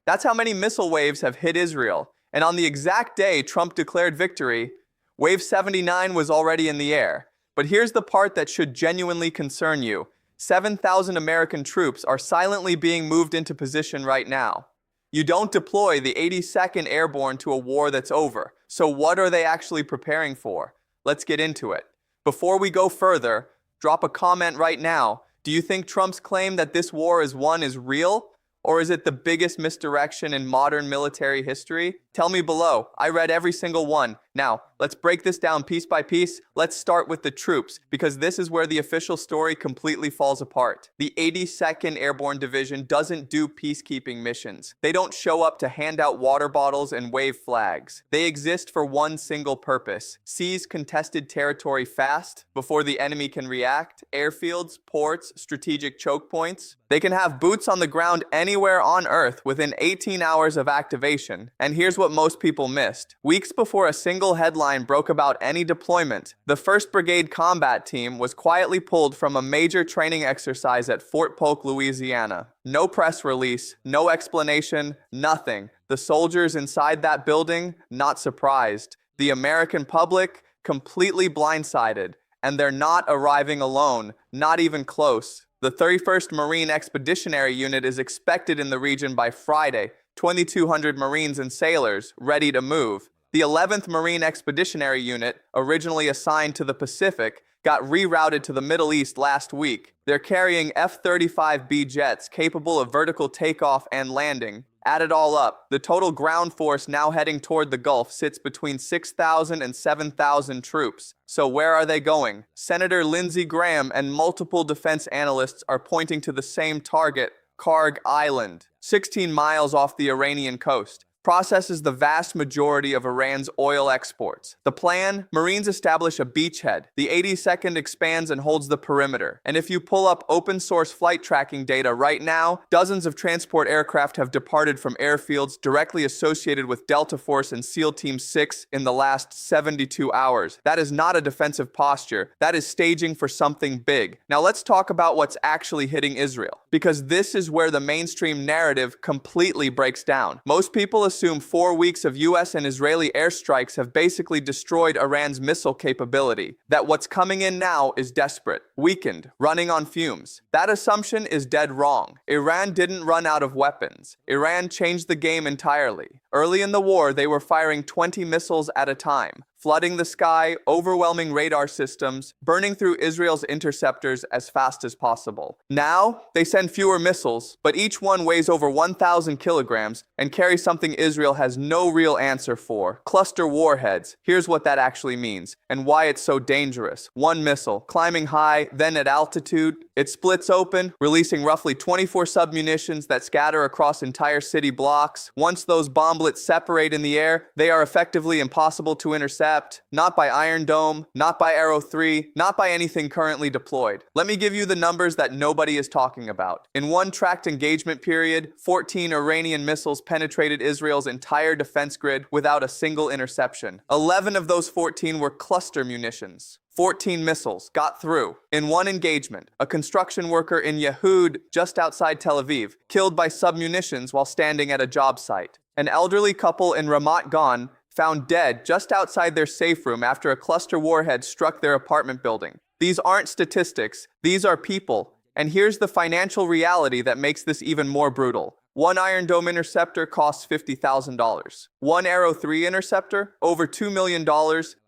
That's how many missile waves have hit Israel. And on the exact day Trump declared victory, Wave 79 was already in the air. But here's the part that should genuinely concern you. 7,000 American troops are silently being moved into position right now. You don't deploy the 82nd Airborne to a war that's over. So what are they actually preparing for? Let's get into it. Before we go further, drop a comment right now. Do you think Trump's claim that this war is won is real? Or is it the biggest misdirection in modern military history? Tell me below. I read every single one. Now, let's break this down piece by piece. Let's start with the troops, because this is where the official story completely falls apart. The 82nd Airborne Division doesn't do peacekeeping missions. They don't show up to hand out water bottles and wave flags. They exist for one single purpose: seize contested territory fast, before the enemy can react. Airfields, ports, strategic choke points. They can have boots on the ground anywhere on Earth within 18 hours of activation. And here's what most people missed. Weeks before a single headline broke about any deployment, the 1st Brigade Combat Team was quietly pulled from a major training exercise at Fort Polk, Louisiana. No press release, no explanation, nothing. The soldiers inside that building, not surprised. The American public, completely blindsided. And they're not arriving alone, not even close. The 31st Marine Expeditionary Unit is expected in the region by Friday, 2,200 Marines and sailors ready to move. The 11th Marine Expeditionary Unit, originally assigned to the Pacific, got rerouted to the Middle East last week. They're carrying F-35B jets capable of vertical takeoff and landing. Add it all up, the total ground force now heading toward the Gulf sits between 6,000 and 7,000 troops. So where are they going? Senator Lindsey Graham and multiple defense analysts are pointing to the same target: Kharg Island, 16 miles off the Iranian coast. Processes the vast majority of Iran's oil exports. The plan? Marines establish a beachhead. The 82nd expands and holds the perimeter. And if you pull up open-source flight tracking data right now, dozens of transport aircraft have departed from airfields directly associated with Delta Force and SEAL Team 6 in the last 72 hours. That is not a defensive posture. That is staging for something big. Now let's talk about what's actually hitting Israel, because this is where the mainstream narrative completely breaks down. Most people assume 4 weeks of US and Israeli airstrikes have basically destroyed Iran's missile capability, that what's coming in now is desperate, weakened, running on fumes. That assumption is dead wrong. Iran didn't run out of weapons. Iran changed the game entirely. Early in the war, they were firing 20 missiles at a time, flooding the sky, overwhelming radar systems, burning through Israel's interceptors as fast as possible. Now, they send fewer missiles, but each one weighs over 1,000 kilograms and carries something Israel has no real answer for: cluster warheads. Here's what that actually means, and why it's so dangerous. One missile, climbing high, then at altitude, it splits open, releasing roughly 24 submunitions that scatter across entire city blocks. Once those bomblets separate in the air, they are effectively impossible to intercept. Not by Iron Dome, not by Arrow 3, not by anything currently deployed. Let me give you the numbers that nobody is talking about. In one tracked engagement period, 14 Iranian missiles penetrated Israel's entire defense grid without a single interception. 11 of those 14 were cluster munitions. 14 missiles got through. In one engagement, a construction worker in Yehud, just outside Tel Aviv, killed by submunitions while standing at a job site. An elderly couple in Ramat Gan found dead just outside their safe room after a cluster warhead struck their apartment building. These aren't statistics, these are people. And here's the financial reality that makes this even more brutal. One Iron Dome interceptor costs $50,000. One Arrow 3 interceptor, over $2 million.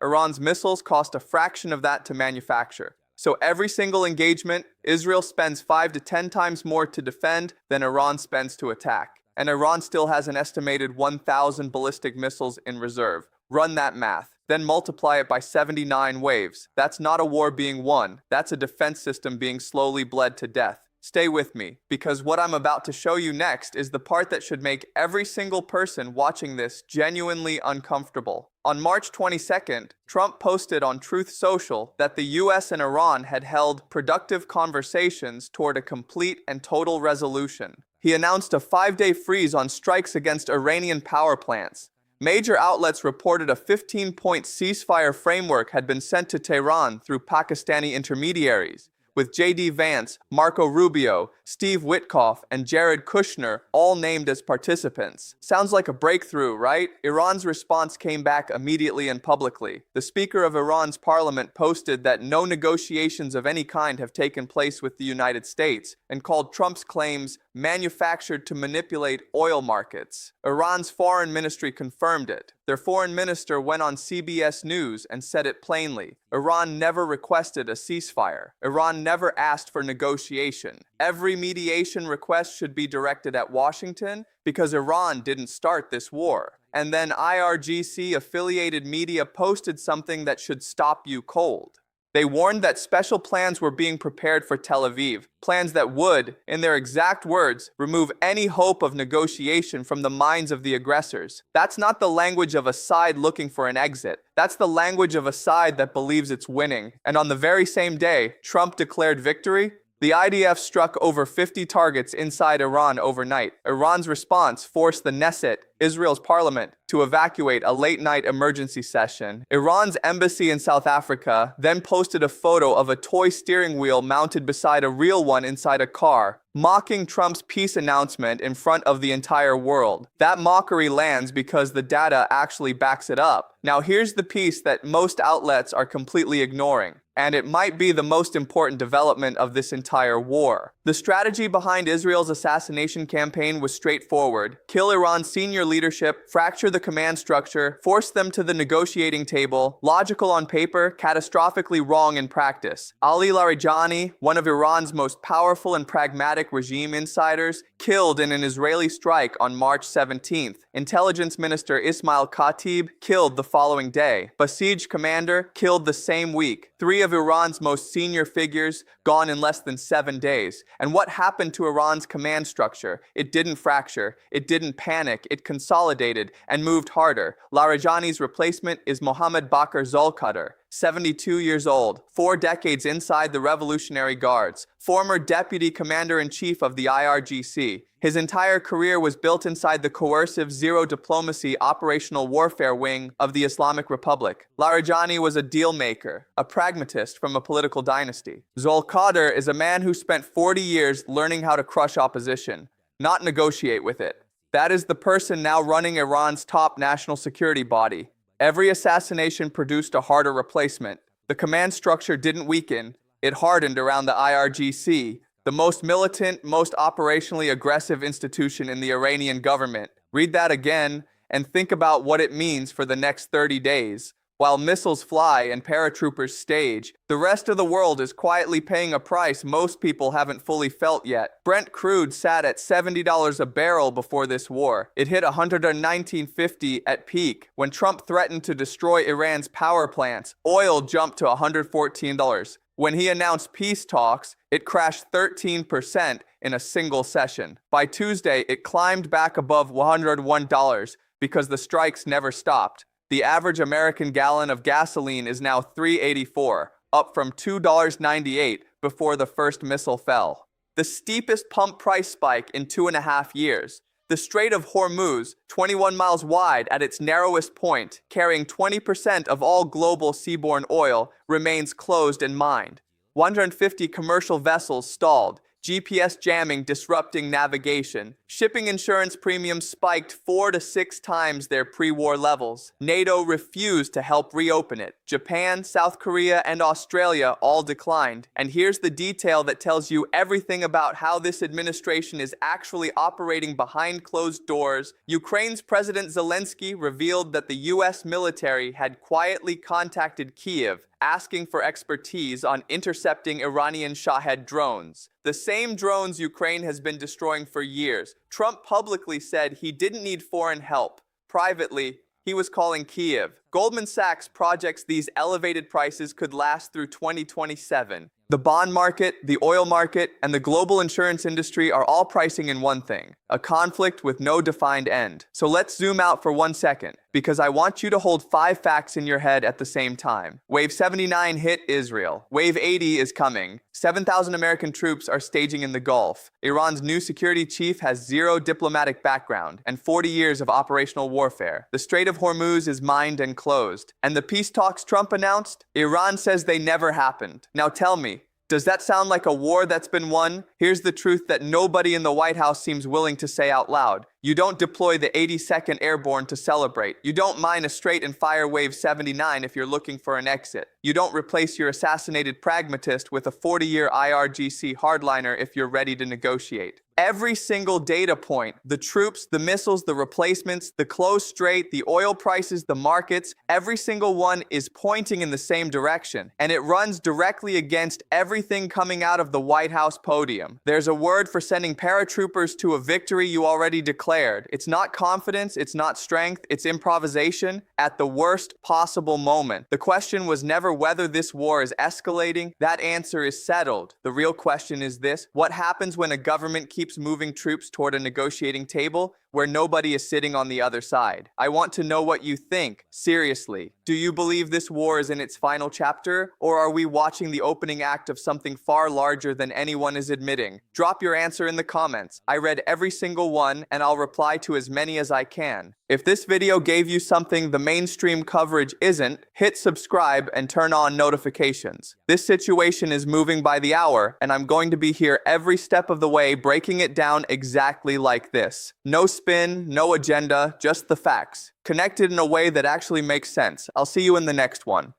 Iran's missiles cost a fraction of that to manufacture. So every single engagement, Israel spends 5 to 10 times more to defend than Iran spends to attack. And Iran still has an estimated 1,000 ballistic missiles in reserve. Run that math. Then multiply it by 79 waves. That's not a war being won. That's a defense system being slowly bled to death. Stay with me, because what I'm about to show you next is the part that should make every single person watching this genuinely uncomfortable. On March 22nd, Trump posted on Truth Social that the US and Iran had held productive conversations toward a complete and total resolution. He announced a 5-day freeze on strikes against Iranian power plants. Major outlets reported a 15-point ceasefire framework had been sent to Tehran through Pakistani intermediaries, with J.D. Vance, Marco Rubio, Steve Witkoff, and Jared Kushner all named as participants. Sounds like a breakthrough, right? Iran's response came back immediately and publicly. The Speaker of Iran's parliament posted that no negotiations of any kind have taken place with the United States and called Trump's claims manufactured to manipulate oil markets. Iran's foreign ministry confirmed it. Their foreign minister went on CBS News and said it plainly. Iran never requested a ceasefire. Iran never asked for negotiation. Every mediation request should be directed at Washington because Iran didn't start this war. And then IRGC-affiliated media posted something that should stop you cold. They warned that special plans were being prepared for Tel Aviv, plans that would, in their exact words, remove any hope of negotiation from the minds of the aggressors. That's not the language of a side looking for an exit. That's the language of a side that believes it's winning. And on the very same day, Trump declared victory. The IDF struck over 50 targets inside Iran overnight. Iran's response forced the Knesset, Israel's parliament, to evacuate a late-night emergency session. Iran's embassy in South Africa then posted a photo of a toy steering wheel mounted beside a real one inside a car, mocking Trump's peace announcement in front of the entire world. That mockery lands because the data actually backs it up. Now here's the piece that most outlets are completely ignoring, and it might be the most important development of this entire war. The strategy behind Israel's assassination campaign was straightforward: kill Iran's senior leadership, fracture the command structure, force them to the negotiating table. Logical on paper, catastrophically wrong in practice. Ali Larijani, one of Iran's most powerful and pragmatic regime insiders, killed in an Israeli strike on March 17th. Intelligence Minister Ismail Khatib killed the following day. Basij commander killed the same week. 3 of Iran's most senior figures gone in less than 7 days. And what happened to Iran's command structure? It didn't fracture, it didn't panic, it consolidated and moved harder. Larijani's replacement is Mohammad Bakr Zolkadr, 72 years old, 4 decades inside the Revolutionary Guards, former deputy commander-in-chief of the IRGC. His entire career was built inside the coercive zero diplomacy operational warfare wing of the Islamic Republic. Larijani was a deal maker, a pragmatist from a political dynasty. Zolkadr is a man who spent 40 years learning how to crush opposition, not negotiate with it. That is the person now running Iran's top national security body. Every assassination produced a harder replacement. The command structure didn't weaken, it hardened around the IRGC, the most militant, most operationally aggressive institution in the Iranian government. Read that again and think about what it means for the next 30 days. While missiles fly and paratroopers stage, the rest of the world is quietly paying a price most people haven't fully felt yet. Brent crude sat at $70 a barrel before this war. It hit $119.50 at peak. When Trump threatened to destroy Iran's power plants, oil jumped to $114. When he announced peace talks, it crashed 13% in a single session. By Tuesday, it climbed back above $101 because the strikes never stopped. The average American gallon of gasoline is now $3.84, up from $2.98 before the first missile fell. The steepest pump price spike in 2.5 years. The Strait of Hormuz, 21 miles wide at its narrowest point, carrying 20% of all global seaborne oil, remains closed and mined. 150 commercial vessels stalled, GPS jamming disrupting navigation. Shipping insurance premiums spiked 4 to 6 times their pre-war levels. NATO refused to help reopen it. Japan, South Korea, and Australia all declined. And here's the detail that tells you everything about how this administration is actually operating behind closed doors. Ukraine's President Zelensky revealed that the US military had quietly contacted Kyiv, asking for expertise on intercepting Iranian Shahed drones. The same drones Ukraine has been destroying for years. Trump publicly said he didn't need foreign help. Privately, he was calling Kyiv. Goldman Sachs projects these elevated prices could last through 2027. The bond market, the oil market, and the global insurance industry are all pricing in one thing: a conflict with no defined end. So let's zoom out for 1 second, because I want you to hold 5 facts in your head at the same time. Wave 79 hit Israel. Wave 80 is coming. 7,000 American troops are staging in the Gulf. Iran's new security chief has 0 diplomatic background and 40 years of operational warfare. The Strait of Hormuz is mined and closed. And the peace talks Trump announced? Iran says they never happened. Now tell me, Does that sound like a war that's been won? Here's the truth that nobody in the White House seems willing to say out loud. You don't deploy the 82nd Airborne to celebrate. You don't mine a strait and fire Wave 79 if you're looking for an exit. You don't replace your assassinated pragmatist with a 40-year IRGC hardliner if you're ready to negotiate. Every single data point, the troops, the missiles, the replacements, the closed strait, the oil prices, the markets, every single one is pointing in the same direction, and it runs directly against everything coming out of the White House podium. There's a word for sending paratroopers to a victory you already declared. It's not confidence, it's not strength, it's improvisation at the worst possible moment. The question was never whether this war is escalating. That answer is settled. The real question is this: what happens when a government keeps moving troops toward a negotiating table where nobody is sitting on the other side? I want to know what you think. Seriously, do you believe this war is in its final chapter, or are we watching the opening act of something far larger than anyone is admitting? Drop your answer in the comments. I read every single one, and I'll reply to as many as I can. If this video gave you something the mainstream coverage isn't, hit subscribe and turn on notifications. This situation is moving by the hour, and I'm going to be here every step of the way breaking it down exactly like this. No spin, no agenda, just the facts, connected in a way that actually makes sense. I'll see you in the next one.